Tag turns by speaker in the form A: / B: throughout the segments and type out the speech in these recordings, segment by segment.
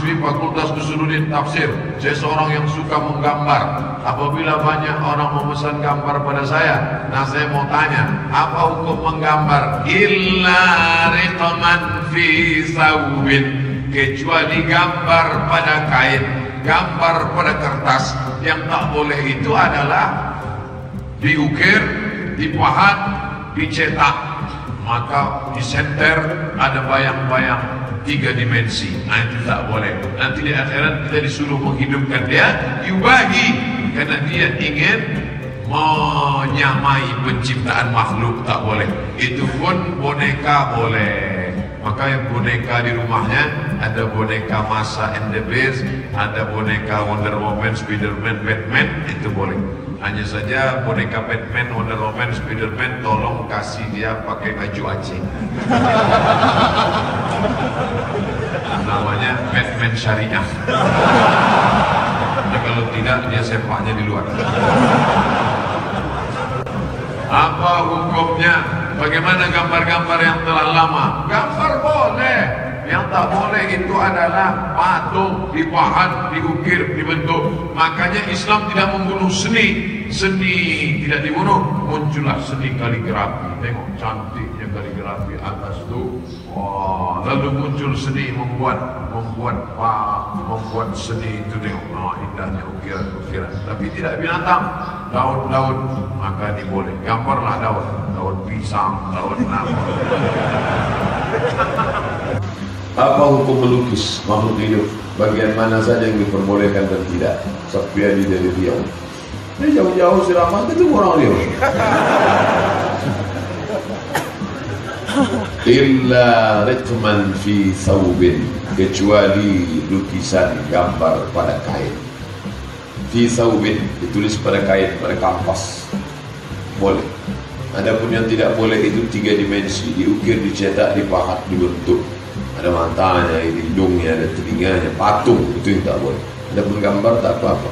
A: mahasiswi Fakultas Usuluddin Tafsir. Saya seorang yang suka menggambar. Apabila banyak orang memesan gambar pada saya, nah saya mau tanya, apa hukum menggambar? Illa riqman fi thawbin, kecuali gambar pada kain, gambar pada kertas. Yang tak boleh itu adalah diukir, dipahat, dicetak, maka disenter ada bayang-bayang 3 dimensi. Nah itu tak boleh. Nanti di akhirat kita disuruh menghidupkan dia, yubahi, karena dia ingin menyamai penciptaan makhluk. Tak boleh. Itu pun boneka boleh. Maka yang boneka di rumahnya ada boneka Masa and the Beast, ada boneka Wonder Woman, Spiderman, Batman, itu boleh. Hanya saja boneka Batman, Wonder Woman, Spiderman tolong kasih dia pakai baju Aceh. Namanya Batman Syariah. Nah, kalau tidak dia sepaknya di luar. Apa hukumnya? Bagaimana gambar-gambar yang telah lama? Gambar boleh. Yang tak boleh itu adalah patung, dipahat, diukir, dibentuk. Makanya Islam tidak membunuh seni. Seni tidak dibunuh. Muncullah seni kaligrafi. Tengok cantiknya kaligrafi atas itu. Wah, lalu muncul seni membuat seni itu, tengok. Nah, indahnya ukiran-ukiran. Tapi tidak binatang. Daun-daun, maka diboleh. Gambarlah daun. Daun pisang, daun apa.
B: Apa hukum melukis makhluk hidup? Bagian mana saja yang diperbolehkan dan tidak? Sapiadi dari Riau. Ini jauh-jauh siraman itu orang Riau. Illa ritman fi thawbin, kecuali lukisan gambar pada kain. Fi thawbin, ditulis pada kain, pada kanvas, boleh. Adapun yang tidak boleh itu 3 dimensi, diukir, dicetak, dipahat, dibentuk. Ada matanya, hidungnya, ada telinganya, patung, itu yang tak boleh. Adapun gambar tak apa-apa.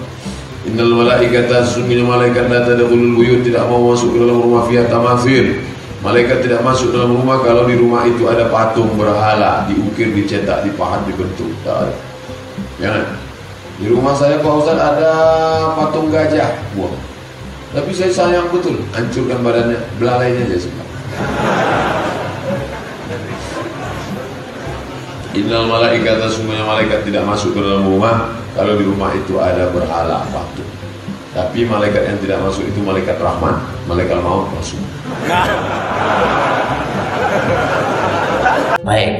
B: Innal malaikata, sesungguhnya malaikat la tadkhulul buyut, tidak mau masuk ke dalam rumah fiha tamathil. Malaikat tidak masuk dalam rumah kalau di rumah itu ada patung berhala, diukir, dicetak, dipahat, dibentuk. Tak ada. Jangan. Di rumah saya Pak Ustaz ada patung gajah, buang. Tapi saya sayang betul, hancurkan badannya, belalainya aja suka. Innal malaikata, sesungguhnya malaikat tidak masuk ke dalam rumah kalau di rumah itu ada berhala, patung. Tapi malaikat yang tidak masuk itu malaikat rahmat, malaikat maut masuk.
C: Baik,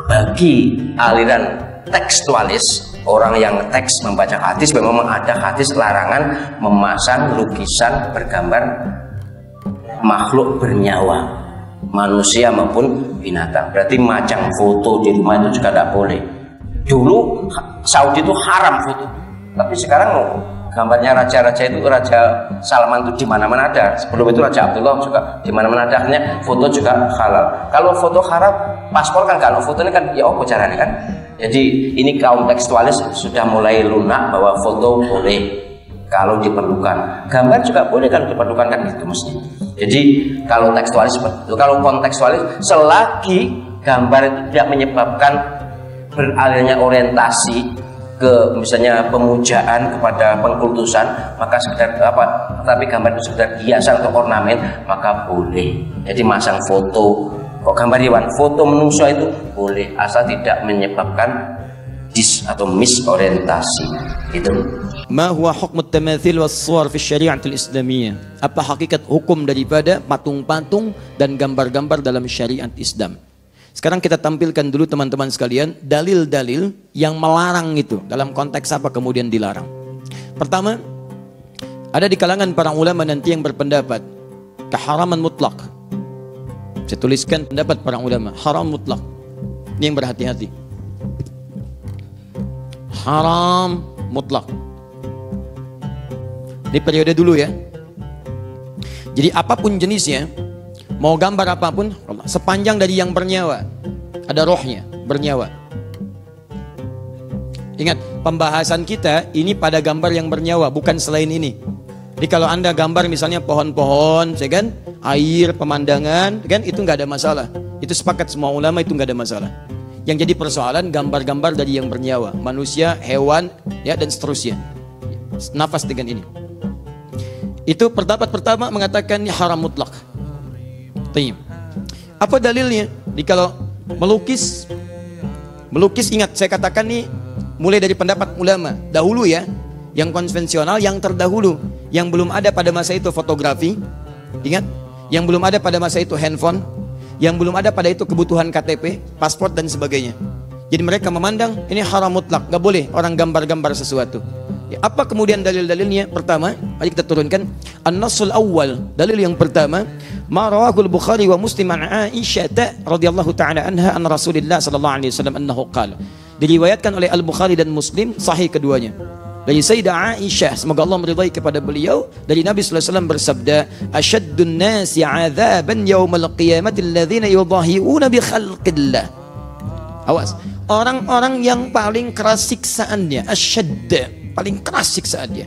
C: bagi aliran tekstualis, orang yang teks membaca hadis, memang ada hadis larangan memasang lukisan bergambar makhluk bernyawa, manusia maupun binatang. Berarti macam foto di rumah itu juga tidak boleh. Dulu Saudi itu haram foto, tapi sekarang gambarnya raja-raja itu, Raja Salman itu di mana-mana ada. Sebelum itu Raja Abdullah juga di mana-mana ada. Akhirnya foto juga halal. Kalau foto haram, paspor kan kalau foto ini kan ya apa caranya kan? Jadi ini kaum tekstualis sudah mulai lunak bahwa foto boleh kalau diperlukan. Gambar juga boleh kalau diperlukan, kan itu mesti. Jadi kalau tekstualis, kalau kontekstualis, selagi gambar itu tidak menyebabkan beralihnya orientasi ke misalnya pemujaan kepada pengkultusan, maka sekedar apa, tapi gambar itu sekedar hiasan atau ornamen, maka boleh. Jadi masang foto, kok gambar hewan, foto manusia itu boleh asal tidak menyebabkan atau misorientasi. Itu.
D: Ma huwa hukm at-tamathil was-suwar fi syari'ah al-islamiyah? Apa hakikat hukum daripada patung-patung dan gambar-gambar dalam syariat Islam? Sekarang kita tampilkan dulu teman-teman sekalian dalil-dalil yang melarang itu. Dalam konteks apa kemudian dilarang? Pertama, ada di kalangan para ulama nanti yang berpendapat keharaman mutlak. Saya tuliskan pendapat para ulama, haram mutlak. Ini yang berhati-hati. Haram mutlak. Ini periode dulu ya. Jadi apapun jenisnya, mau gambar apapun, sepanjang dari yang bernyawa, ada rohnya, bernyawa. Ingat, pembahasan kita ini pada gambar yang bernyawa, bukan selain ini. Jadi kalau Anda gambar misalnya pohon-pohon, kan, air, pemandangan, kan, itu nggak ada masalah. Itu sepakat semua ulama, itu nggak ada masalah. Yang jadi persoalan gambar-gambar dari yang bernyawa, manusia, hewan, ya dan seterusnya. Nafas dengan ini. Itu pendapat pertama mengatakan ini haram mutlak. Apa dalilnya? Kalau melukis ingat saya katakan nih mulai dari pendapat ulama dahulu ya, yang konvensional, yang terdahulu, yang belum ada pada masa itu fotografi, ingat, yang belum ada pada masa itu handphone, yang belum ada pada itu kebutuhan KTP, paspor dan sebagainya. Jadi mereka memandang ini haram mutlak, gak boleh orang gambar-gambar sesuatu. Ya, apa kemudian dalil-dalilnya? Pertama, mari kita turunkan an-nassul awal. Dalil yang pertama, ma rawahul Bukhari wa Muslim an Aisyah radhiyallahu taala anha an Rasulillah sallallahu alaihi wasallam annahu qala. Diriwayatkan oleh Al-Bukhari dan Muslim, sahih keduanya. Dari Sayyidah Aisyah, semoga Allah meridai kepada beliau, dari Nabi sallallahu alaihi wasallam bersabda, asyaddun nasi 'adzaban yaumal qiyamati alladhina yudahiuna bi khalqillah. Awas, orang-orang yang paling keras siksaannya, asyadd, paling keras siksaannya.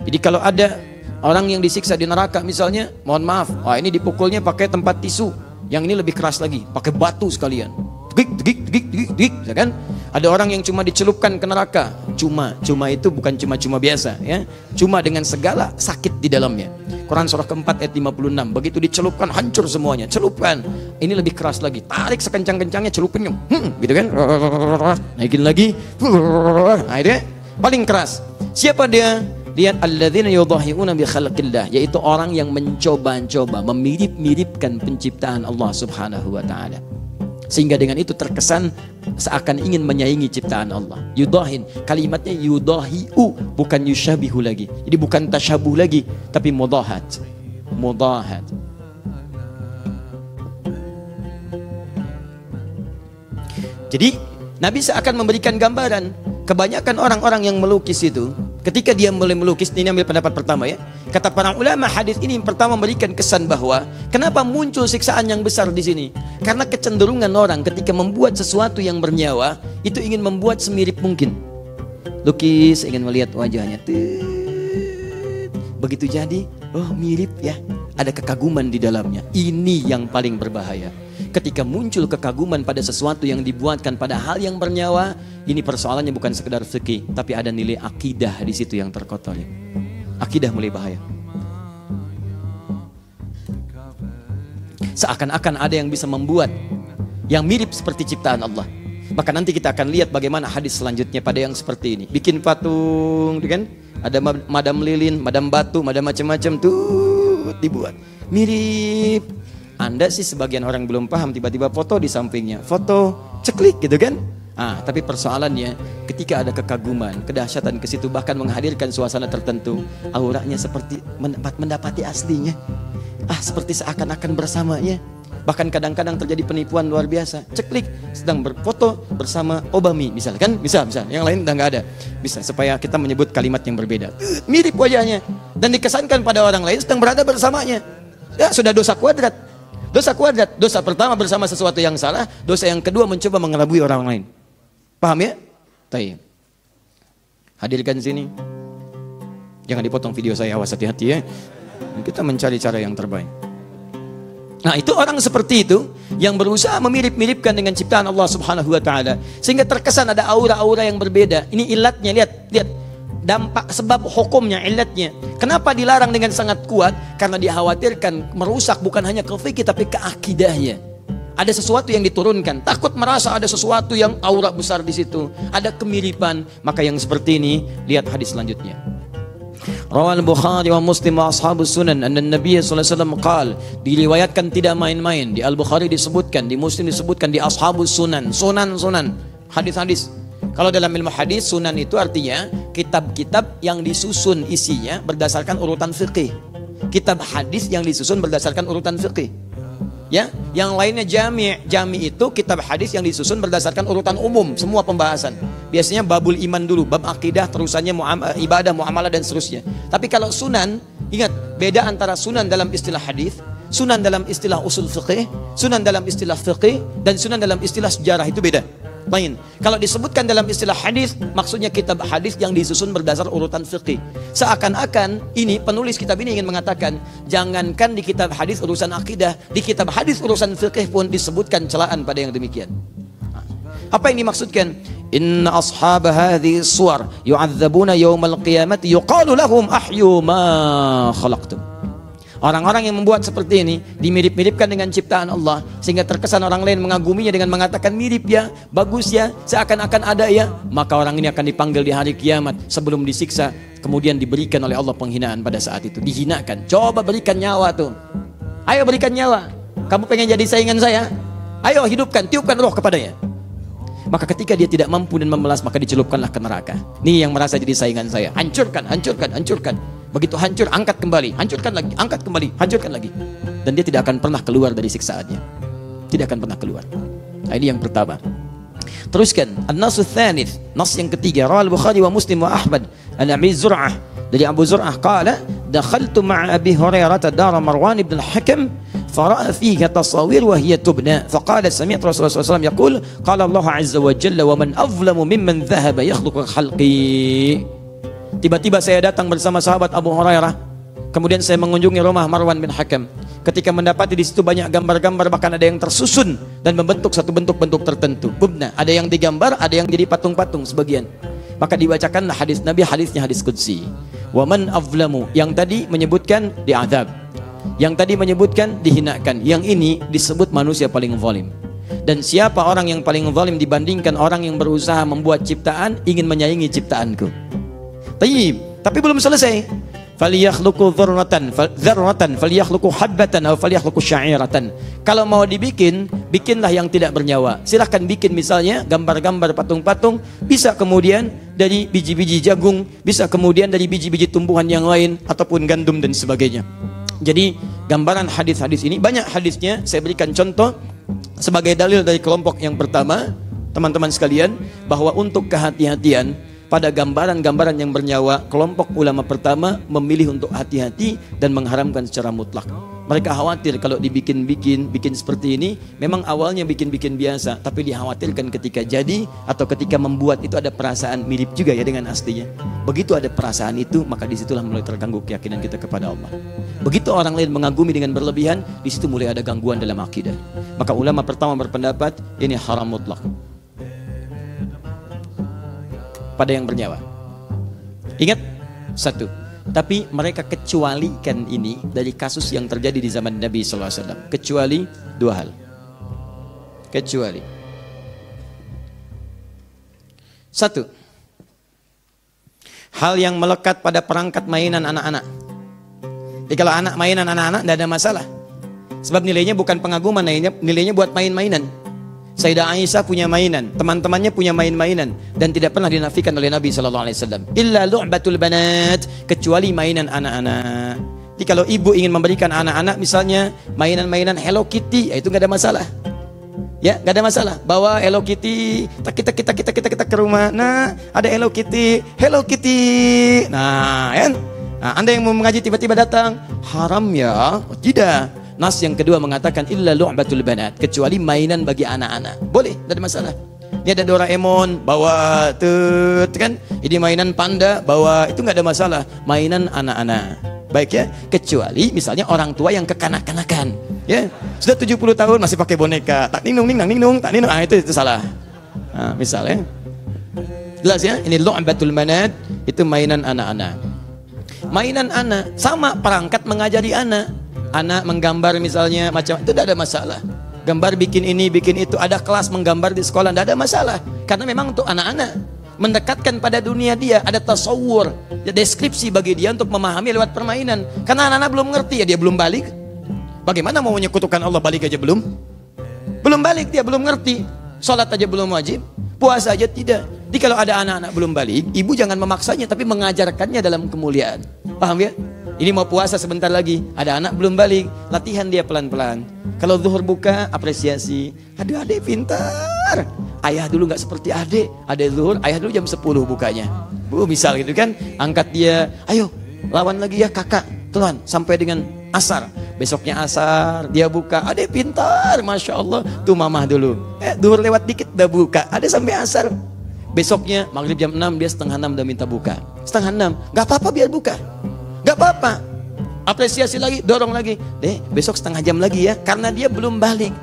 D: Jadi kalau ada orang yang disiksa di neraka misalnya, mohon maaf, wah ini dipukulnya pakai tempat tisu, yang ini lebih keras lagi, pakai batu sekalian. Gig, ya kan? Ada orang yang cuma dicelupkan ke neraka. Cuma itu bukan cuma biasa ya. Cuma dengan segala sakit di dalamnya. Quran surah keempat ayat 56. Begitu dicelupkan hancur semuanya. Celupkan. Ini lebih keras lagi. Tarik sekencang-kencangnya, celupin gitu kan? Naikin lagi. Nah, itu paling keras. Siapa dia? Lihat alladzina yudahiuna bi khalqillah, yaitu orang yang mencoba-coba memirip-miripkan penciptaan Allah Subhanahu wa taala. Sehingga dengan itu terkesan seakan ingin menyaingi ciptaan Allah. Yudahin, kalimatnya yudahiu, bukan yushabihu lagi. Jadi bukan tasyabuh lagi, tapi mudahat. Jadi Nabi seakan memberikan gambaran. Kebanyakan orang-orang yang melukis itu, ketika dia mulai melukis, ini ambil pendapat pertama ya. Kata para ulama, hadis ini pertama memberikan kesan bahwa kenapa muncul siksaan yang besar di sini? Karena kecenderungan orang ketika membuat sesuatu yang bernyawa itu ingin membuat semirip mungkin. Lukis ingin melihat wajahnya. Begitu jadi, oh mirip ya. Ada kekaguman di dalamnya. Ini yang paling berbahaya. Ketika muncul kekaguman pada sesuatu yang dibuatkan pada hal yang bernyawa, ini persoalannya bukan sekedar fikih, tapi ada nilai akidah di situ yang terkotori. Akidah mulai bahaya. Seakan-akan ada yang bisa membuat yang mirip seperti ciptaan Allah. Maka nanti kita akan lihat bagaimana hadis selanjutnya pada yang seperti ini. Bikin patung, kan? Ada madam lilin, madam batu, madam macam-macam tuh dibuat. Mirip. Anda sih sebagian orang belum paham, tiba-tiba foto di sampingnya, foto ceklik gitu kan? Tapi persoalannya ketika ada kekaguman, kedahsyatan ke situ, bahkan menghadirkan suasana tertentu, auranya seperti mendapati aslinya, seperti seakan-akan bersamanya. Bahkan kadang-kadang terjadi penipuan luar biasa. Ceklik sedang berfoto bersama Obama, misalkan, misal, yang lain udah nggak ada. Bisa supaya kita menyebut kalimat yang berbeda. Mirip wajahnya dan dikesankan pada orang lain sedang berada bersamanya. Ya sudah dosa kuadrat. Dosa pertama bersama sesuatu yang salah, dosa yang kedua mencoba mengelabui orang lain. Paham ya? Tayyib. Hadirkan sini. Jangan dipotong video saya, awas hati-hati ya. Kita mencari cara yang terbaik. Nah, itu orang seperti itu yang berusaha memirip-miripkan dengan ciptaan Allah Subhanahu wa taala sehingga terkesan ada aura-aura yang berbeda. Ini ilatnya, lihat. Dampak sebab hukumnya, ilatnya. Kenapa dilarang dengan sangat kuat? Karena dikhawatirkan merusak bukan hanya ke fikih tapi ke akidahnya. Ada sesuatu yang diturunkan, takut merasa ada sesuatu yang aura besar di situ, ada kemiripan. Maka yang seperti ini, lihat hadis selanjutnya. Rawal Bukhari wa Muslim wa ashabus sunan anna Nabi sallallahu alaihi wasallam qala, diriwayatkan tidak main-main. Di Al-Bukhari disebutkan, di Muslim disebutkan, di ashabus sunan, sunan, hadis-hadis. Kalau dalam ilmu hadis, sunan itu artinya kitab-kitab yang disusun isinya berdasarkan urutan fikih. Kitab hadis yang disusun berdasarkan urutan fikih. Ya, yang lainnya jami'. Jami' itu kitab hadis yang disusun berdasarkan urutan umum, semua pembahasan. Biasanya babul iman dulu, bab akidah, terusannya ibadah, muamalah dan seterusnya. Tapi kalau sunan, ingat beda antara sunan dalam istilah hadis, sunan dalam istilah usul fikih, sunan dalam istilah fikih, dan sunan dalam istilah sejarah itu beda. Lain. Kalau disebutkan dalam istilah hadis, maksudnya kitab hadis yang disusun berdasar urutan fikih. Seakan-akan ini penulis kitab ini ingin mengatakan, jangankan di kitab hadis urusan akidah, di kitab hadis urusan fikih pun disebutkan celaan pada yang demikian. Apa yang dimaksudkan? Inna ashab hadhihi suwar yu'adzabuna yawmal qiyamati yuqalu lahum ahyu ma khalaqtum. Orang-orang yang membuat seperti ini dimirip-miripkan dengan ciptaan Allah sehingga terkesan orang lain mengaguminya dengan mengatakan mirip ya, bagus ya, seakan-akan ada ya. Maka orang ini akan dipanggil di hari kiamat sebelum disiksa, kemudian diberikan oleh Allah penghinaan pada saat itu. Dihinakan. Coba berikan nyawa tuh. Ayo berikan nyawa. Kamu pengen jadi saingan saya? Ayo hidupkan, tiupkan roh kepadanya. Maka ketika dia tidak mampu dan memelas, maka dicelupkanlah ke neraka. Nih yang merasa jadi saingan saya. Hancurkan, hancurkan, hancurkan. Begitu hancur, angkat kembali, hancurkan lagi, angkat kembali, hancurkan lagi. Dan dia tidak akan pernah keluar dari siksaannya. Tidak akan pernah keluar. Nah, ini yang pertama. Teruskan, an-nasu tsanits, nas yang ketiga, rawal Bukhari wa Muslim wa Ahmad, an Abi Zur'ah, dari Abu Zur'ah qala, dakhaltu ma'a Abi Hurairah dar Marwan ibn al-Hakam, fara'a fiha tasawir wa hiya tubna, faqala sami'tu Rasulullah sallallahu alaihi wasallam yaqul, qala Allah azza wa jalla wa man azlamu mimman dhahaba yakhluqu khalqi. Tiba-tiba saya datang bersama sahabat Abu Hurairah. Kemudian saya mengunjungi rumah Marwan bin Hakam. Ketika mendapati di situ banyak gambar-gambar, bahkan ada yang tersusun dan membentuk satu bentuk-bentuk tertentu. Bubna, ada yang digambar, ada yang jadi patung-patung sebagian. Maka dibacakanlah hadis Nabi, hadisnya hadis qudsi. Wa man azlamu, yang tadi menyebutkan diazab. Yang tadi menyebutkan dihinakan. Yang ini disebut manusia paling zalim. Dan siapa orang yang paling zalim dibandingkan orang yang berusaha membuat ciptaan, ingin menyaingi ciptaanku. Tapi belum selesai. Falyakhluqu dzarratan falyakhluqu habbatan atau falyakhluqu sya'iratan. Kalau mau dibikin, bikinlah yang tidak bernyawa. Silahkan bikin misalnya gambar-gambar patung-patung, bisa kemudian dari biji-biji jagung, bisa kemudian dari biji-biji tumbuhan yang lain ataupun gandum dan sebagainya. Jadi gambaran hadis-hadis ini banyak hadisnya. Saya berikan contoh sebagai dalil dari kelompok yang pertama, teman-teman sekalian, bahwa untuk kehati-hatian pada gambaran-gambaran yang bernyawa, kelompok ulama pertama memilih untuk hati-hati dan mengharamkan secara mutlak. Mereka khawatir kalau bikin seperti ini, memang awalnya bikin biasa, tapi dikhawatirkan ketika jadi atau ketika membuat itu ada perasaan mirip juga ya dengan aslinya. Begitu ada perasaan itu, maka disitulah mulai terganggu keyakinan kita kepada Allah. Begitu orang lain mengagumi dengan berlebihan, disitu mulai ada gangguan dalam akidah. Maka ulama pertama berpendapat ini haram mutlak pada yang bernyawa. Ingat satu, tapi mereka kecualikan ini dari kasus yang terjadi di zaman Nabi sallallahu alaihi wasallam. Kecuali dua hal. Kecuali satu, hal yang melekat pada perangkat mainan anak-anak. Jadi kalau anak mainan anak-anak tidak ada masalah. Sebab nilainya bukan pengaguman, nilainya buat main-mainan. Sayyidah Aisyah punya mainan, teman-temannya punya main-mainan, dan tidak pernah dinafikan oleh Nabi sallallahu alaihi wasallam. Illa lu'batul banat, kecuali mainan anak-anak. Jadi kalau ibu ingin memberikan anak-anak misalnya mainan-mainan Hello Kitty, itu nggak ada masalah. Ya, nggak ada masalah. Bawa Hello Kitty, kita ke rumah. Nah, ada Hello Kitty. Nah, kan? Nah, Anda yang mau mengaji tiba-tiba datang, haram ya? Oh, tidak. Nas yang kedua mengatakan illa lu'batul banat, kecuali mainan bagi anak-anak. Boleh, tidak ada masalah. Ini ada Doraemon, bawa kan? Ini mainan panda, bawa, itu nggak ada masalah. Mainan anak-anak. Baik ya, kecuali misalnya orang tua yang kekanak-kanakan, ya. Sudah 70 tahun masih pakai boneka, tak ninung, itu salah. Nah, misalnya. Jelas ya, ini lu'batul banat, itu mainan anak-anak. Mainan anak sama perangkat mengajari anak. Anak menggambar misalnya macam itu tidak ada masalah. Gambar bikin ini, bikin itu, ada kelas menggambar di sekolah, tidak ada masalah. Karena memang untuk anak-anak mendekatkan pada dunia dia, ada tasawur, deskripsi bagi dia untuk memahami lewat permainan. Karena anak-anak belum ngerti ya, dia belum balik. Bagaimana mau menyekutukan Allah, balik aja belum balik, dia belum ngerti. Salat aja belum wajib, puasa aja tidak. Jadi kalau ada anak-anak belum balik, ibu jangan memaksanya, tapi mengajarkannya dalam kemuliaan. Paham ya? Ini mau puasa sebentar lagi, ada anak belum balik, latihan dia pelan-pelan. Kalau zuhur buka, apresiasi. Aduh, adek pintar. Ayah dulu nggak seperti adek. Adek zuhur, ayah dulu jam 10 bukanya. Bu, misal gitu kan, angkat dia. Ayo, lawan lagi ya kakak. Tuhan, sampai dengan asar. Besoknya asar, dia buka. Adek pintar, Masya Allah. Tuh mamah dulu. Zuhur lewat dikit, udah buka. Adek sampai asar. Besoknya, maghrib jam 6, dia setengah 6 udah minta buka. Setengah 6, nggak apa-apa biar buka. Gak apa-apa, apresiasi lagi, dorong lagi. Besok setengah jam lagi ya, karena dia belum balik.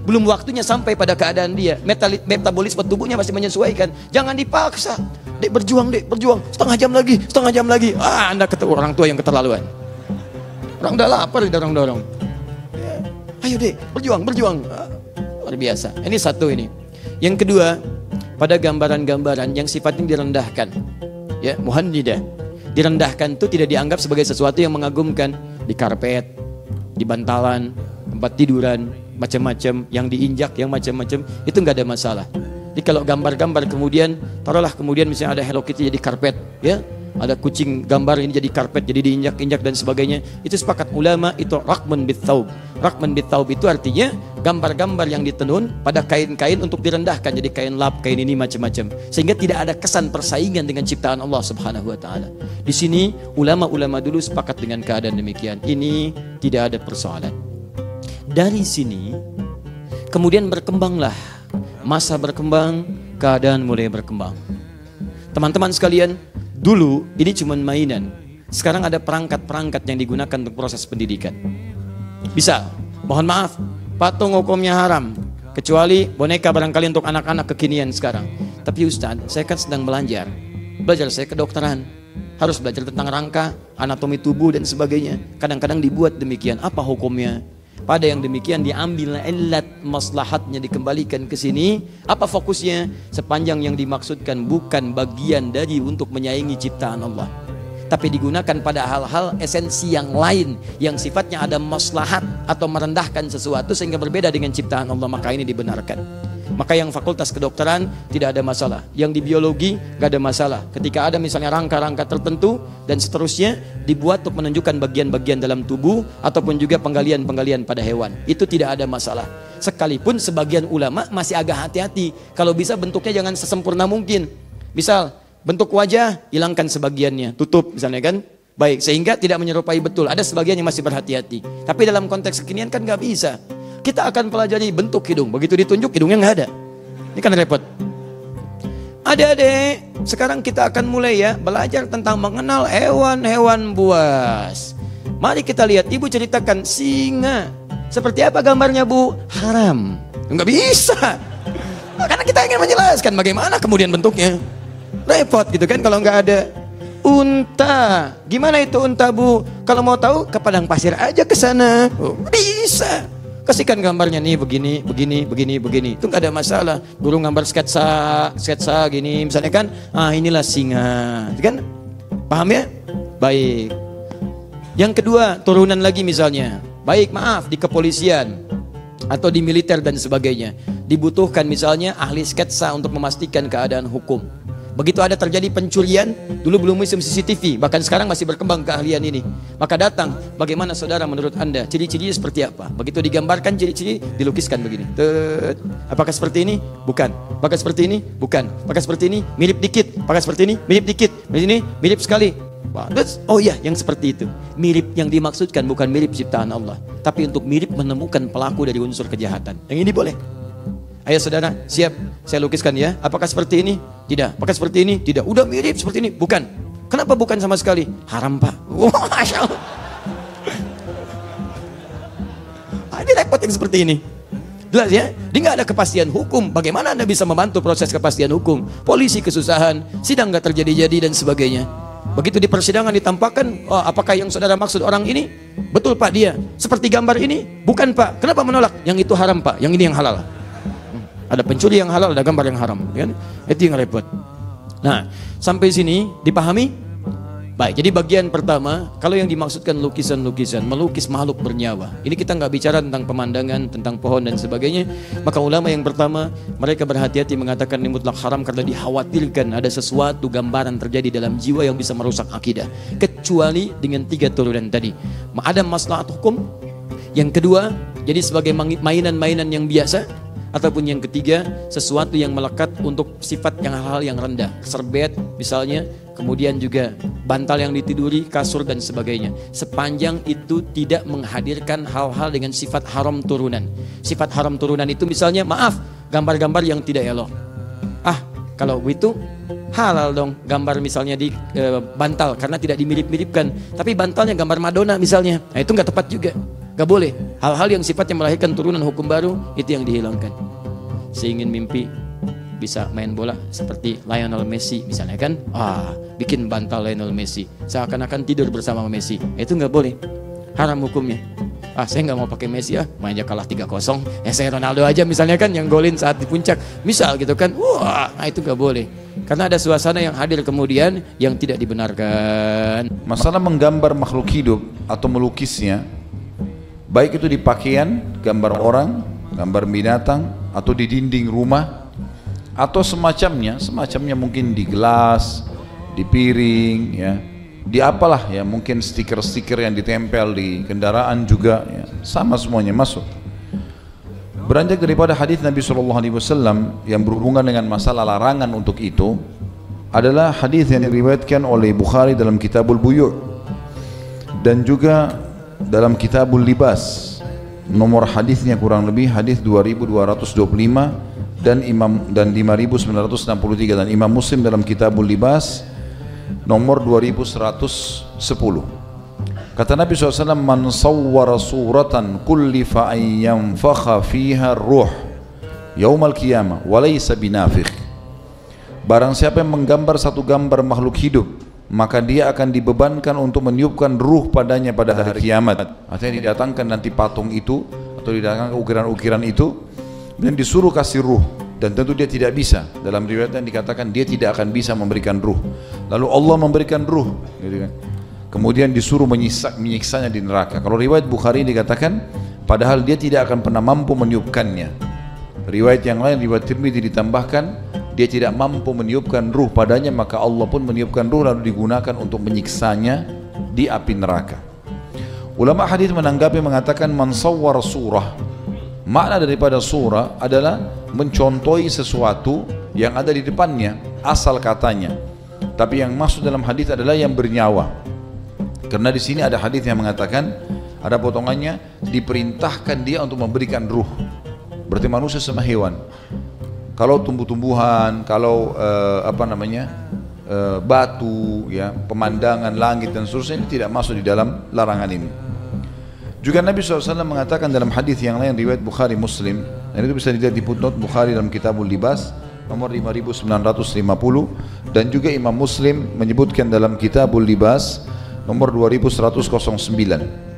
D: belum waktunya sampai pada keadaan dia. Metabolisme tubuhnya masih menyesuaikan. Jangan dipaksa. Dek berjuang, setengah jam lagi. Anda ketemu orang tua yang keterlaluan. Orang udah lapar, didorong-dorong. Ayo dek, berjuang. Luar biasa. Ini satu ini. Yang kedua, pada gambaran-gambaran yang sifatnya direndahkan. Ya, muhannidah. Direndahkan itu tidak dianggap sebagai sesuatu yang mengagumkan. Di karpet, di bantalan, tempat tiduran, macam-macam, yang diinjak, yang macam-macam, itu nggak ada masalah. Jadi kalau gambar-gambar kemudian, taruhlah kemudian misalnya ada Hello Kitty jadi karpet, ya, ada kucing gambar ini jadi karpet, jadi diinjak-injak dan sebagainya, itu sepakat ulama itu rakman bit-thaub. Rakman bit-thaub itu artinya gambar-gambar yang ditenun pada kain-kain untuk direndahkan, jadi kain lap, kain ini macam-macam, sehingga tidak ada kesan persaingan dengan ciptaan Allah Subhanahu wa taala. Di sini ulama-ulama dulu sepakat dengan keadaan demikian. Ini tidak ada persoalan. Dari sini kemudian berkembanglah, masa berkembang, keadaan mulai berkembang. Teman-teman sekalian, dulu ini cuma mainan. Sekarang ada perangkat-perangkat yang digunakan untuk proses pendidikan. Bisa, mohon maaf, patung hukumnya haram, kecuali boneka barangkali untuk anak-anak kekinian sekarang. Tapi Ustaz, saya kan sedang belajar saya kedokteran, harus belajar tentang rangka, anatomi tubuh dan sebagainya. Kadang-kadang dibuat demikian. Apa hukumnya? Pada yang demikian diambil illat maslahatnya, dikembalikan ke sini. Apa fokusnya? Sepanjang yang dimaksudkan bukan bagian dari untuk menyaingi ciptaan Allah, tapi digunakan pada hal-hal esensi yang lain yang sifatnya ada maslahat atau merendahkan sesuatu sehingga berbeda dengan ciptaan Allah, maka ini dibenarkan. Maka yang fakultas kedokteran tidak ada masalah, yang di biologi gak ada masalah. Ketika ada misalnya rangka-rangka tertentu dan seterusnya dibuat untuk menunjukkan bagian-bagian dalam tubuh ataupun juga penggalian-penggalian pada hewan, itu tidak ada masalah. Sekalipun sebagian ulama masih agak hati-hati, kalau bisa bentuknya jangan sesempurna mungkin. Misal bentuk wajah hilangkan sebagiannya, tutup misalnya kan, baik, sehingga tidak menyerupai betul. Ada sebagian yang masih berhati-hati, tapi dalam konteks kekinian kan gak bisa. Kita akan pelajari bentuk hidung, begitu ditunjuk hidungnya nggak ada. Ini kan repot. Adik-adik, sekarang kita akan mulai ya belajar tentang mengenal hewan-hewan buas. Mari kita lihat, ibu ceritakan singa. Seperti apa gambarnya bu? Haram. Nggak bisa. Karena kita ingin menjelaskan bagaimana kemudian bentuknya. Repot gitu kan kalau nggak ada. Unta, gimana itu unta bu? Kalau mau tahu ke padang pasir aja ke sana. Bisa. Kasihkan gambarnya nih begini. Itu nggak ada masalah. Guru gambar sketsa gini misalnya kan. Inilah singa, kan? Paham ya? Baik. Yang kedua, turunan lagi misalnya. Baik, maaf, di kepolisian atau di militer dan sebagainya. Dibutuhkan misalnya ahli sketsa untuk memastikan keadaan hukum. Begitu ada terjadi pencurian, dulu belum musim CCTV, bahkan sekarang masih berkembang keahlian ini. Maka datang, bagaimana saudara menurut Anda? Ciri-cirinya seperti apa? Begitu digambarkan ciri-ciri, dilukiskan begini. Apakah seperti ini? Bukan. Apakah seperti ini? Bukan. Apakah seperti ini? Mirip dikit. Apakah seperti ini? Mirip dikit. Ini mirip sekali. Oh iya, yang seperti itu. Mirip yang dimaksudkan bukan mirip ciptaan Allah, tapi untuk mirip menemukan pelaku dari unsur kejahatan. Yang ini boleh. Ayo saudara, siap, saya lukiskan ya. Apakah seperti ini? Tidak. Apakah seperti ini? Tidak. Udah mirip seperti ini? Bukan. Kenapa bukan sama sekali? Haram pak. Masya Allah. Ini repot yang seperti ini. Jelas ya? Dia nggak ada kepastian hukum. Bagaimana Anda bisa membantu proses kepastian hukum? Polisi kesusahan, sidang nggak terjadi-jadi dan sebagainya. Begitu di persidangan ditampakkan, apakah yang saudara maksud orang ini? Betul pak dia. Seperti gambar ini? Bukan pak. Kenapa menolak? Yang itu haram pak. Yang ini yang halal. Ada pencuri yang halal, ada gambar yang haram, kan? Itu yang repot. Nah, sampai sini dipahami? Baik, jadi bagian pertama, kalau yang dimaksudkan lukisan-lukisan, melukis makhluk bernyawa. Ini kita nggak bicara tentang pemandangan, tentang pohon dan sebagainya. Maka ulama yang pertama, mereka berhati-hati mengatakan ini mutlak haram karena dikhawatirkan ada sesuatu gambaran terjadi dalam jiwa yang bisa merusak akidah. Kecuali dengan 3 turunan tadi. Ada maslahat hukum. Yang kedua, jadi sebagai mainan-mainan yang biasa. Ataupun yang ketiga, sesuatu yang melekat untuk sifat yang hal-hal yang rendah, serbet misalnya, kemudian juga bantal yang ditiduri, kasur dan sebagainya. Sepanjang itu tidak menghadirkan hal-hal dengan sifat haram turunan. Sifat haram turunan itu misalnya, maaf, gambar-gambar yang tidak elok. Kalau itu halal dong, gambar misalnya di bantal karena tidak dimirip-miripkan. Tapi bantalnya gambar Madonna misalnya, nah itu nggak tepat juga, nggak boleh. Hal-hal yang sifatnya melahirkan turunan hukum baru itu yang dihilangkan. Saya ingin mimpi bisa main bola seperti Lionel Messi misalnya kan, bikin bantal Lionel Messi, seakan-akan tidur bersama Messi, itu nggak boleh, haram hukumnya. Saya nggak mau pakai Messi, main aja kalah 3-0, saya Ronaldo aja misalnya kan yang golin saat di puncak, misal gitu kan, itu nggak boleh, karena ada suasana yang hadir kemudian yang tidak dibenarkan.
E: Masalah menggambar makhluk hidup atau melukisnya, baik itu di pakaian, gambar orang, gambar binatang, atau di dinding rumah, atau semacamnya mungkin di gelas, di piring, ya, di apalah ya, mungkin stiker-stiker yang ditempel di kendaraan juga, ya, sama semuanya masuk. Beranjak daripada hadis Nabi SAW yang berhubungan dengan masalah larangan untuk itu adalah hadis yang diriwayatkan oleh Bukhari dalam Kitabul Buyu' dan juga dalam Kitabul Libas. Nomor hadisnya kurang lebih hadis 2225 dan 5963, dan Imam Muslim dalam Kitabul Libas nomor 2110. Kata Nabi SAW, man sawwara suratan kullifa an yanfakha fiha ruh yaumal qiyamah walaysa binafikh. Barang siapa yang menggambar satu gambar makhluk hidup, maka dia akan dibebankan untuk meniupkan ruh padanya pada hari kiamat. Artinya didatangkan nanti patung itu atau didatangkan ukiran-ukiran itu dan disuruh kasih ruh, dan tentu dia tidak bisa. Dalam riwayat yang dikatakan dia tidak akan bisa memberikan ruh, lalu Allah memberikan ruh, gitu kan. Kemudian disuruh menyiksanya di neraka. Kalau riwayat Bukhari dikatakan padahal dia tidak akan pernah mampu meniupkannya. Riwayat yang lain, riwayat Tirmidzi, ditambahkan dia tidak mampu meniupkan ruh padanya, maka Allah pun meniupkan ruh lalu digunakan untuk menyiksanya di api neraka. Ulama hadis menanggapi mengatakan man sawwara surah, makna daripada surah adalah mencontohi sesuatu yang ada di depannya, asal katanya. Tapi yang maksud dalam hadis adalah yang bernyawa. Karena di sini ada hadis yang mengatakan, ada potongannya, diperintahkan dia untuk memberikan ruh. Berarti manusia sama hewan. Kalau tumbuh-tumbuhan, kalau batu, ya, pemandangan langit dan seterusnya, ini tidak masuk di dalam larangan ini. Juga Nabi SAW mengatakan dalam hadis yang lain riwayat Bukhari Muslim, dan itu bisa dilihat di footnote Bukhari dalam Kitabul Libas nomor 5950, dan juga Imam Muslim menyebutkan dalam Kitabul Libas nomor 2109.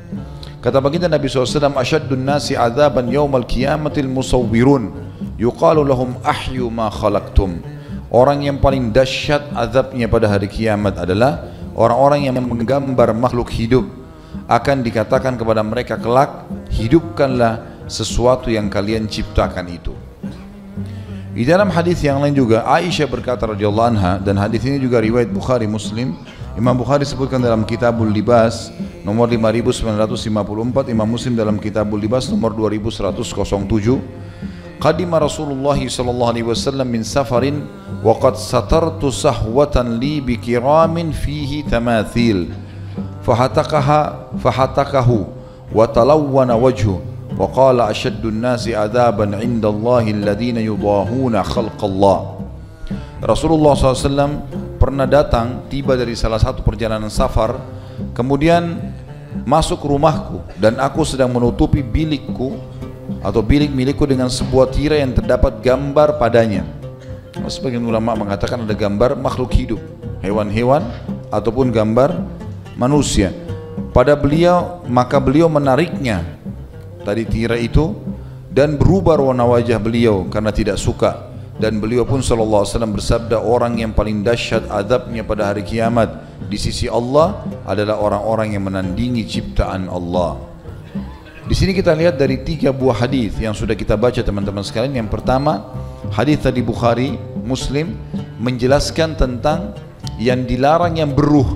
E: Kata baginda Nabi SAW, asyaddun nasi azaban yaumal qiyamatil musawwirun yuqalu lahum ahyu ma khalaqtum. Orang yang paling dahsyat azabnya pada hari kiamat adalah orang-orang yang menggambar makhluk hidup. Akan dikatakan kepada mereka kelak, hidupkanlah sesuatu yang kalian ciptakan itu. Di dalam hadis yang lain juga Aisyah berkata radhiyallahu anha, dan hadis ini juga riwayat Bukhari Muslim. Imam Bukhari sebutkan dalam Kitabul Libas nomor 5954, Imam Muslim dalam Kitabul Libas nomor 2107. Qadima Rasulullah sallallahu alaihi wasallam min safarin wa qad satartu sahwatan li bi kiramin fihi tamathil fahatakahu wa talawwana wajhu wa qala ashaddun nasi adzaban 'inda Allahi alladhina yudahuna khalqallah. Rasulullah SAW pernah datang, tiba dari salah satu perjalanan safar, kemudian masuk rumahku dan aku sedang menutupi bilikku atau bilik milikku dengan sebuah tirai yang terdapat gambar padanya. Sebagian ulama mengatakan ada gambar makhluk hidup, hewan-hewan ataupun gambar manusia pada beliau, maka beliau menariknya tadi tirai itu dan berubah warna wajah beliau karena tidak suka. Dan beliau pun sallallahu alaihi wasallam bersabda, orang yang paling dahsyat azabnya pada hari kiamat di sisi Allah adalah orang-orang yang menandingi ciptaan Allah. Di sini kita lihat dari 3 buah hadis yang sudah kita baca teman-teman sekalian. Yang pertama, hadis tadi Bukhari Muslim menjelaskan tentang yang dilarang yang beruh,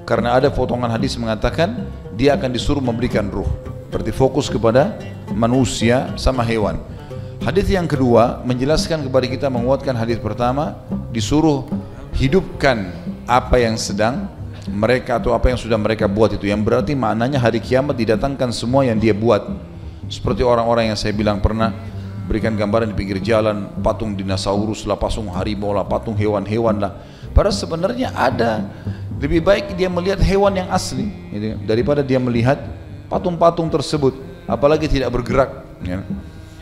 E: karena ada potongan hadis mengatakan dia akan disuruh memberikan ruh, berarti fokus kepada manusia sama hewan. Hadis yang kedua menjelaskan kepada kita, menguatkan hadis pertama, disuruh hidupkan apa yang sedang mereka atau apa yang sudah mereka buat itu, yang berarti maknanya hari kiamat didatangkan semua yang dia buat. Seperti orang-orang yang saya bilang pernah berikan gambaran di pinggir jalan, patung dinosaurus lah, patung harimau lah, patung hewan-hewan lah. Padahal sebenarnya ada, lebih baik dia melihat hewan yang asli gitu, daripada dia melihat patung-patung tersebut. apalagi tidak bergerak, ya.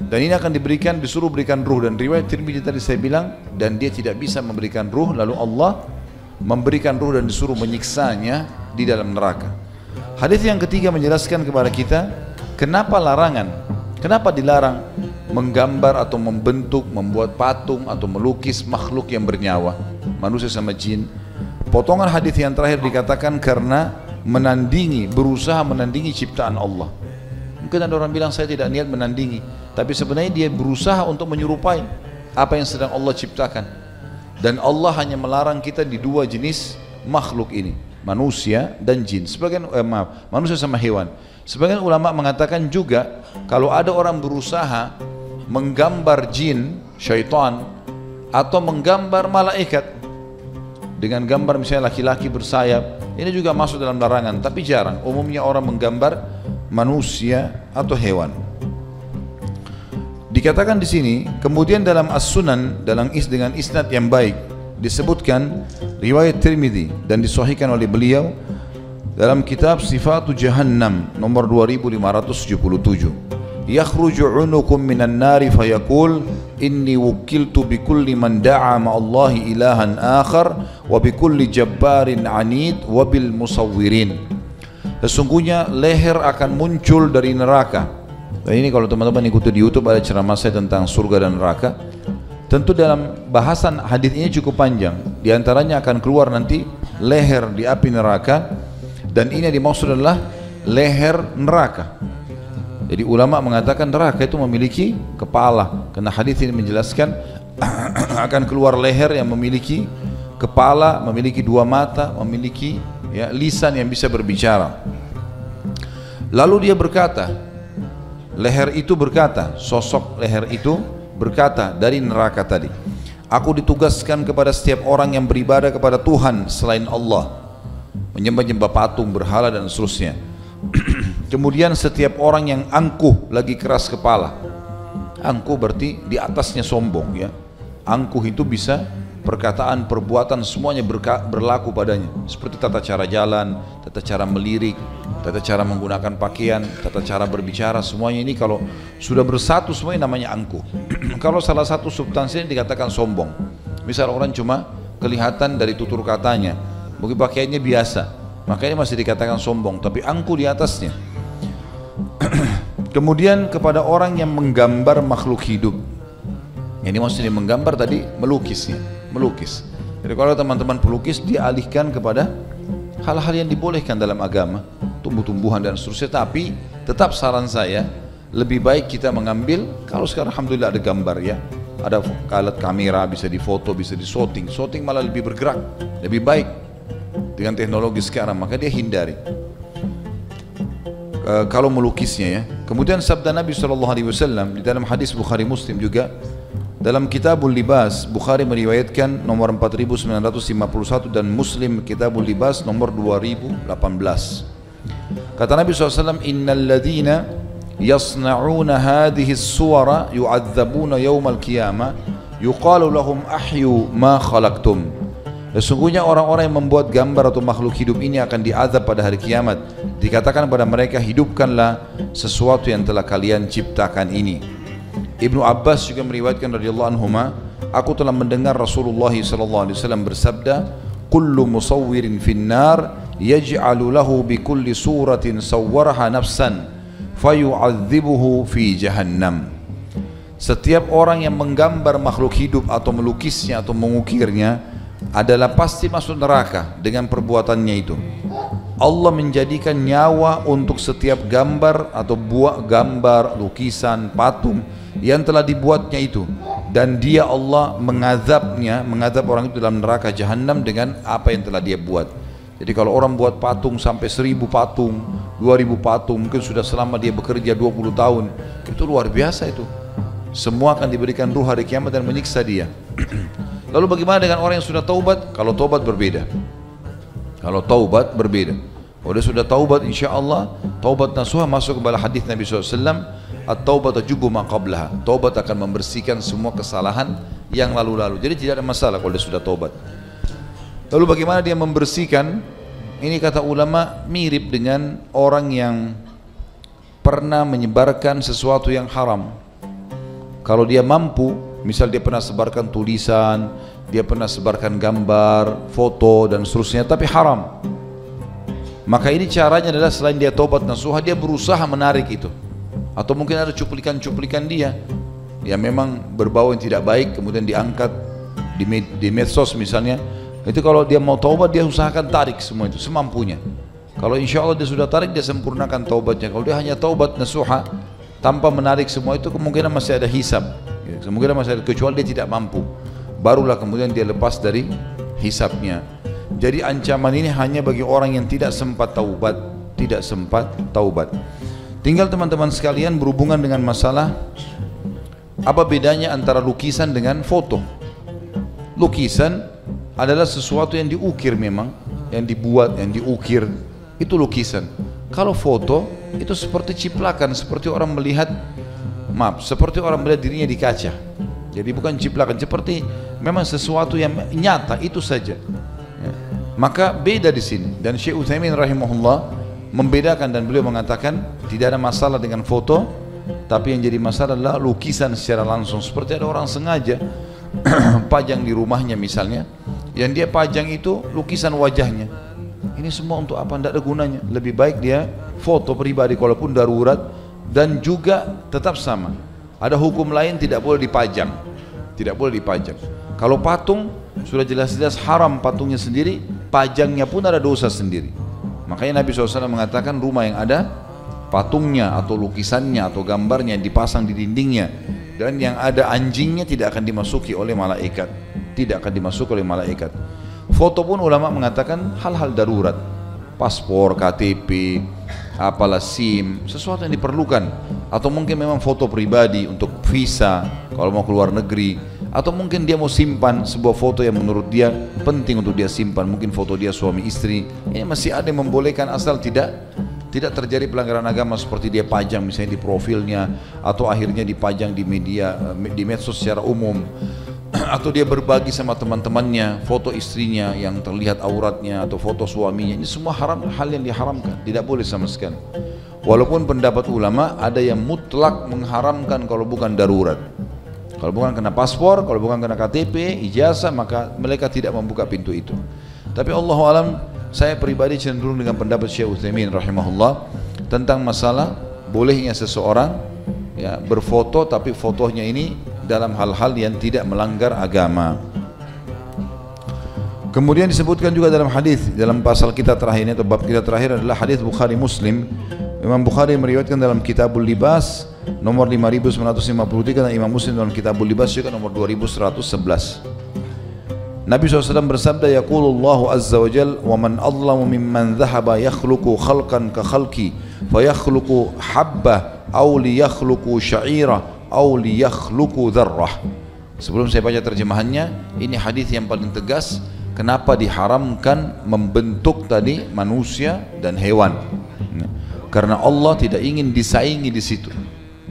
E: Dan ini akan disuruh berikan ruh. Dan riwayat Tirmidzi tadi saya bilang, dan dia tidak bisa memberikan ruh, lalu Allah memberikan ruh dan disuruh menyiksanya di dalam neraka. Hadis yang ketiga menjelaskan kepada kita kenapa larangan, kenapa dilarang menggambar atau membentuk, membuat patung atau melukis makhluk yang bernyawa, manusia sama jin. Potongan hadis yang terakhir dikatakan karena menandingi, berusaha menandingi ciptaan Allah. Mungkin ada orang bilang saya tidak niat menandingi, tapi sebenarnya dia berusaha untuk menyerupai apa yang sedang Allah ciptakan. Dan Allah hanya melarang kita di dua jenis makhluk ini, manusia dan jin. Manusia sama hewan. Sebagian ulama mengatakan juga kalau ada orang berusaha menggambar jin, syaitan, atau menggambar malaikat dengan gambar misalnya laki-laki bersayap, ini juga masuk dalam larangan, tapi jarang. Umumnya orang menggambar manusia atau hewan. Dikatakan di sini, kemudian dalam As-Sunan dengan isnad yang baik disebutkan riwayat Tirmidzi dan disahihkan oleh beliau dalam kitab Sifatu Jahannam nomor 2577. Yakhruju 'unukum minan nari fayaqul inni wukiltu bikulli man da'a ma'allahi ilahan akhar wa bikulli jabbarin 'anid wa bil musawwirin. Sesungguhnya leher akan muncul dari neraka. Dan ini kalau teman-teman ikuti di YouTube ada ceramah saya tentang surga dan neraka. Tentu dalam bahasan hadis ini cukup panjang. Di antaranya akan keluar nanti leher di api neraka, dan ini yang dimaksud adalah leher neraka. Jadi ulama mengatakan neraka itu memiliki kepala, karena hadis ini menjelaskan akan keluar leher yang memiliki kepala, memiliki dua mata, memiliki lisan yang bisa berbicara. Lalu dia berkata, leher itu berkata, sosok leher itu berkata dari neraka tadi, aku ditugaskan kepada setiap orang yang beribadah kepada Tuhan selain Allah, menyembah-nyembah patung, berhala dan seterusnya. Kemudian setiap orang yang angkuh, lagi keras kepala. Angkuh berarti di atasnya sombong, ya. Angkuh itu bisa perkataan, perbuatan semuanya berlaku padanya, seperti tata cara jalan, tata cara melirik, tata cara menggunakan pakaian, tata cara berbicara, semuanya ini kalau sudah bersatu semuanya namanya angkuh. Kalau salah satu substansinya dikatakan sombong, misal orang cuma kelihatan dari tutur katanya, mungkin pakaiannya biasa, makanya masih dikatakan sombong, tapi angkuh di atasnya. Kemudian kepada orang yang menggambar makhluk hidup, ini maksudnya menggambar tadi melukisnya, melukis. Jadi kalau teman-teman pelukis dialihkan kepada hal-hal yang dibolehkan dalam agama, tumbuh-tumbuhan dan seterusnya. Tapi tetap saran saya lebih baik kita mengambil, kalau sekarang alhamdulillah ada gambar, ya, ada alat kamera bisa difoto, bisa disorting. Sorting malah lebih bergerak, lebih baik dengan teknologi sekarang, maka dia hindari kalau melukisnya, ya. Kemudian sabda Nabi SAW di dalam hadis Bukhari Muslim juga, dalam Kitabul Libas, Bukhari meriwayatkan nomor 4951 dan Muslim Kitabul Libas nomor 2018. Kata Nabi SAW, innal ladhina yasna'una hadhihi as-suwara yu'adzabuna yawmal qiyamah yuqalu lahum ahyu ma khalaqtum. Sesungguhnya orang-orang yang membuat gambar atau makhluk hidup ini akan diazab pada hari kiamat. Dikatakan pada mereka, hidupkanlah sesuatu yang telah kalian ciptakan ini. Ibnu Abbas juga meriwayatkan radhiyallahu anhuma, aku telah mendengar Rasulullah SAW bersabda, kullu musawwirin finnar yaj'alu lahu bi kulli suratin sawwaraha nafsan fayu'adzibuhu fi jahannam. Setiap orang yang menggambar makhluk hidup atau melukisnya atau mengukirnya adalah pasti masuk neraka dengan perbuatannya itu. Allah menjadikan nyawa untuk setiap gambar atau buat gambar, lukisan, patung yang telah dibuatnya itu, dan dia Allah mengazab orang itu dalam neraka jahanam dengan apa yang telah dia buat. Jadi kalau orang buat patung sampai 1000 patung, 2000 patung, mungkin sudah selama dia bekerja 20 tahun, itu luar biasa itu. Semua akan diberikan ruh hari kiamat dan menyiksa dia. Lalu bagaimana dengan orang yang sudah taubat? Kalau taubat berbeda. Kalau taubat berbeda. Kalau dia sudah taubat, insya Allah taubat nasuha masuk kepada hadis Nabi SAW, at-taubat tajubu ma qablaha. Taubat akan membersihkan semua kesalahan yang lalu-lalu. Jadi tidak ada masalah kalau dia sudah taubat. Lalu bagaimana dia membersihkan? Ini kata ulama mirip dengan orang yang pernah menyebarkan sesuatu yang haram. Kalau dia mampu, misal dia pernah sebarkan tulisan, dia pernah sebarkan gambar, foto dan seterusnya, tapi haram, maka ini caranya adalah selain dia taubat nasuha, dia berusaha menarik itu. Atau mungkin ada cuplikan-cuplikan dia yang memang berbau yang tidak baik, kemudian diangkat di medsos misalnya. Itu kalau dia mau taubat, dia usahakan tarik semua itu semampunya. Kalau insya Allah dia sudah tarik, dia sempurnakan taubatnya. Kalau dia hanya taubat nasuha tanpa menarik semua itu, kemungkinan masih ada hisab, kemungkinan masih ada, kecuali dia tidak mampu, barulah kemudian dia lepas dari hisabnya. Jadi ancaman ini hanya bagi orang yang tidak sempat taubat, tidak sempat taubat. Tinggal teman-teman sekalian berhubungan dengan masalah apa bedanya antara lukisan dengan foto. Lukisan adalah sesuatu yang diukir memang, yang dibuat, yang diukir, itu lukisan. Kalau foto itu seperti ciplakan, seperti orang melihat, seperti orang melihat dirinya di kaca. Jadi bukan ciplakan, seperti memang sesuatu yang nyata, itu saja. Ya. Maka beda di sini. Dan Syekh Utsaimin rahimahullah membedakan, dan beliau mengatakan tidak ada masalah dengan foto, tapi yang jadi masalah adalah lukisan secara langsung. Seperti ada orang sengaja pajang di rumahnya misalnya, yang dia pajang itu lukisan wajahnya. Ini semua untuk apa? Tidak ada gunanya. Lebih baik dia foto pribadi kalaupun darurat. Dan juga tetap sama, ada hukum lain, tidak boleh dipajang, tidak boleh dipajang. Kalau patung sudah jelas-jelas haram patungnya sendiri, pajangnya pun ada dosa sendiri. Makanya Nabi SAW mengatakan rumah yang ada patungnya atau lukisannya atau gambarnya yang dipasang di dindingnya dan yang ada anjingnya tidak akan dimasuki oleh malaikat, tidak akan dimasuki oleh malaikat. Foto pun ulama mengatakan hal-hal darurat, paspor, KTP, apalah SIM, sesuatu yang diperlukan, atau mungkin memang foto pribadi untuk visa kalau mau keluar negeri, atau mungkin dia mau simpan sebuah foto yang menurut dia penting untuk dia simpan, mungkin foto dia suami istri. Ini masih ada yang membolehkan asal tidak terjadi pelanggaran agama, seperti dia pajang misalnya di profilnya, atau akhirnya dipajang di media, di medsos secara umum, atau dia berbagi sama teman-temannya foto istrinya yang terlihat auratnya atau foto suaminya. Ini semua haram, hal yang diharamkan, tidak boleh sama sekali. Walaupun pendapat ulama ada yang mutlak mengharamkan kalau bukan darurat, kalau bukan kena paspor, kalau bukan kena KTP, ijazah, maka mereka tidak membuka pintu itu. Tapi Allahu alam, saya pribadi cenderung dengan pendapat Syekh Utsaimin rahimahullah tentang masalah bolehnya seseorang ya berfoto, tapi fotonya ini dalam hal-hal yang tidak melanggar agama. Kemudian disebutkan juga dalam hadis, dalam pasal kita terakhir ini atau bab kita terakhir adalah hadis Bukhari Muslim. Imam Bukhari meriwayatkan dalam Kitabul Libas nomor 5953 dan Imam Muslim dalam Kitabul Libas juga nomor 2111. Nabi SAW bersabda, yaqulullahu azza wa jal, wa man adlamu mimman dhahaba yakhluqu khalqan ka khalqi fa yakhluqu habba aw li yakhluqu sya'ira aw li yakhluqu dharrah. Sebelum saya baca terjemahannya, ini hadis yang paling tegas kenapa diharamkan membentuk tadi manusia dan hewan. Karena Allah tidak ingin disaingi di situ.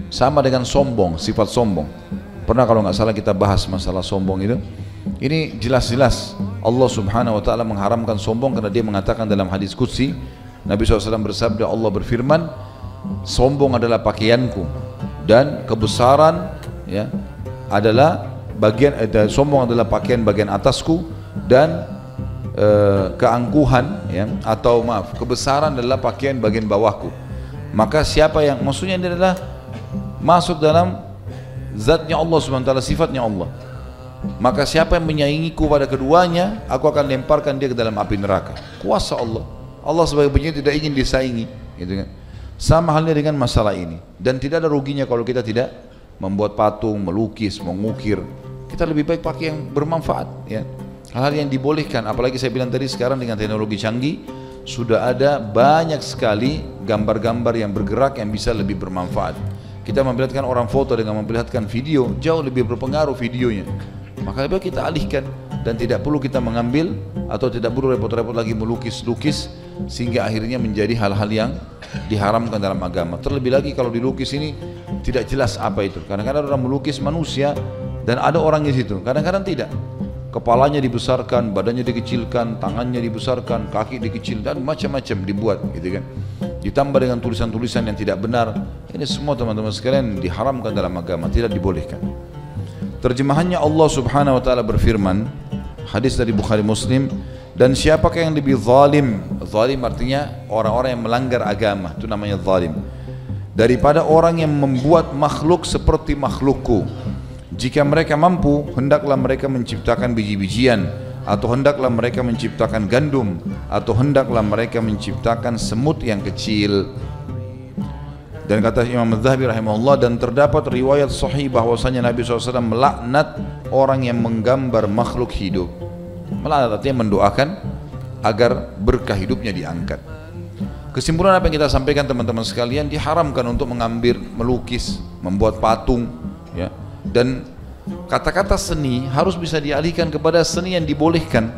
E: Sama dengan sombong, sifat sombong. Pernah kalau nggak salah kita bahas masalah sombong itu. Ini jelas-jelas Allah subhanahu wa ta'ala mengharamkan sombong, karena dia mengatakan dalam hadis qudsi, Nabi SAW bersabda, Allah berfirman, sombong adalah pakaianku dan kebesaran ya adalah bagian, sombong adalah pakaian bagian atasku, dan keangkuhan ya, atau maaf, kebesaran adalah pakaian bagian bawahku. Maka siapa yang, maksudnya ini adalah masuk dalam zatnya Allah subhanahu wa ta'ala, sifatnya Allah. Maka siapa yang menyaingiku pada keduanya, aku akan lemparkan dia ke dalam api neraka. Kuasa Allah. Allah sebagai penyiar tidak ingin disaingi, gitu kan. Sama halnya dengan masalah ini. Dan tidak ada ruginya kalau kita tidak membuat patung, melukis, mengukir. Kita lebih baik pakai yang bermanfaat, ya. Hal-hal yang dibolehkan. Apalagi saya bilang tadi, sekarang dengan teknologi canggih sudah ada banyak sekali gambar-gambar yang bergerak yang bisa lebih bermanfaat. Kita memperlihatkan orang foto dengan memperlihatkan video, jauh lebih berpengaruh videonya. Maka lebih kita alihkan, dan tidak perlu kita mengambil atau tidak perlu repot-repot lagi melukis-lukis sehingga akhirnya menjadi hal-hal yang diharamkan dalam agama. Terlebih lagi kalau dilukis ini tidak jelas apa itu. Kadang-kadang orang melukis manusia dan ada orang di situ, kadang-kadang tidak. kepalanya dibesarkan, badannya dikecilkan, tangannya dibesarkan, kaki dikecilkan, dan macam-macam dibuat, gitu kan. Ditambah dengan tulisan-tulisan yang tidak benar. Ini semua teman-teman sekalian diharamkan dalam agama, tidak dibolehkan. Terjemahannya Allah Subhanahu wa taala berfirman, hadis dari Bukhari Muslim, dan siapakah yang lebih zalim? Zalim artinya orang-orang yang melanggar agama, itu namanya zalim. Daripada orang yang membuat makhluk seperti makhlukku. Jika mereka mampu, hendaklah mereka menciptakan biji-bijian, atau hendaklah mereka menciptakan gandum, atau hendaklah mereka menciptakan semut yang kecil. Dan kata Imam Az-Zahabi rahimahullah, dan terdapat riwayat sahih bahwasanya Nabi SAW melaknat orang yang menggambar makhluk hidup. Melaknat artinya mendoakan agar berkah hidupnya diangkat. Kesimpulan apa yang kita sampaikan teman-teman sekalian, diharamkan untuk mengambil, melukis, membuat patung, ya. Dan kata-kata seni harus bisa dialihkan kepada seni yang dibolehkan.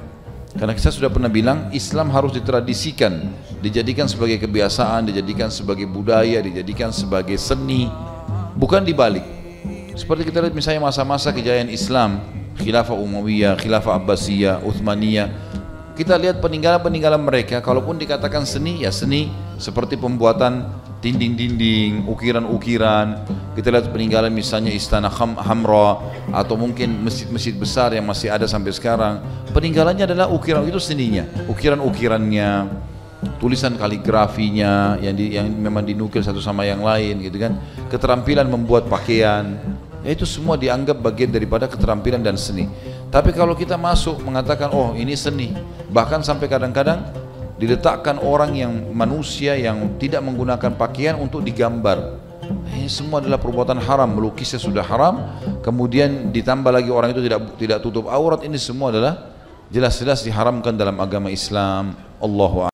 E: Karena saya sudah pernah bilang, Islam harus ditradisikan, dijadikan sebagai kebiasaan, dijadikan sebagai budaya, dijadikan sebagai seni, bukan dibalik. Seperti kita lihat misalnya masa-masa kejayaan Islam, Khilafah Umayyah, Khilafah Abbasiyah, Uthmaniyah, kita lihat peninggalan-peninggalan mereka, kalaupun dikatakan seni, ya seni seperti pembuatan dinding-dinding, ukiran-ukiran. Kita lihat peninggalan misalnya Istana Hamra, atau mungkin masjid-masjid besar yang masih ada sampai sekarang. Peninggalannya adalah ukiran, itu seninya, ukiran-ukirannya, tulisan kaligrafinya yang memang dinukil satu sama yang lain, gitu kan. Keterampilan membuat pakaian, ya itu semua dianggap bagian daripada keterampilan dan seni. Tapi kalau kita masuk mengatakan, oh ini seni, bahkan sampai kadang-kadang diletakkan orang yang manusia yang tidak menggunakan pakaian untuk digambar. Ini semua adalah perbuatan haram. Melukisnya sudah haram, kemudian ditambah lagi orang itu tidak tutup aurat. Ini semua adalah jelas-jelas diharamkan dalam agama Islam. Allahu a'lam.